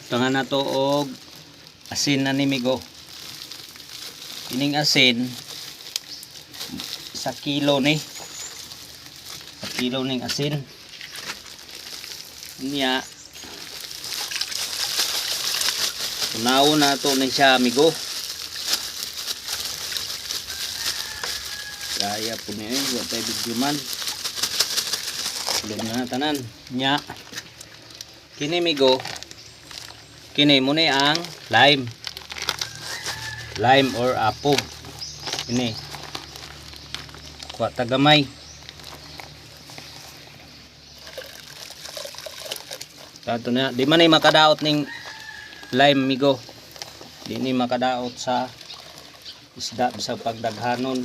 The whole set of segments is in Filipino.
Tangan na to og asin na nimigo. Ining asin sa kilo ni. Sa kilo ning asin. Niya. Unaw na to ni siya amigo. Kaya po niya wa tay bigyan. Lum na tanan. Nya. Kini migo. Kini mo ni ang lime or apog. Ini kuha tagamay. Tato na di man ay makadaot ning lime migo. Di ni makadaot sa isda bisag pagdaghanon.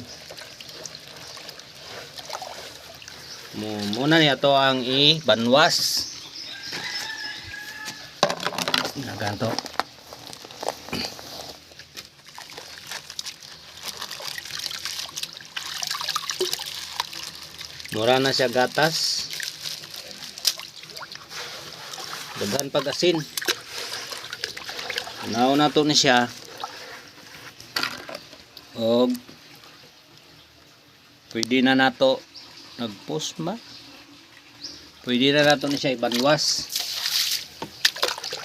Muna niya to ang i-banwas. Naganto. Mura na siya gatas. Daghan pag asin. Unaw na to ni siya. Og pwede na nato nagpost ba? Pwede na nato ni siya ibanwas.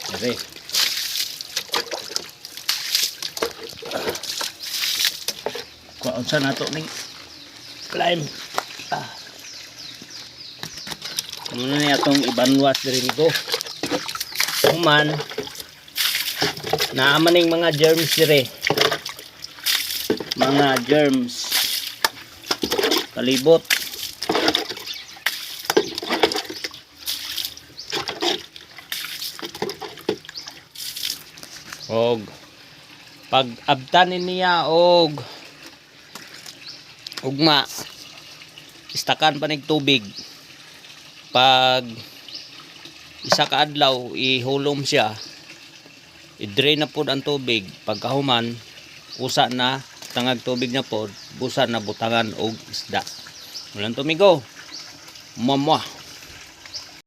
Okay. Kuha sa nato ning lime. Muna niya itong ibanwas rin ko. Kuman naaman ning mga germs dire. Mga germs kalibot. Og pag abtanin niya og ugma istakan pa nig tubig. Pag isa ka adlaw ihulom siya, i-drain na pod ang tubig. Pagkahuman usa na tangag tubig na pod, busa na butangan og isda. Walang tumigo. Mamwa.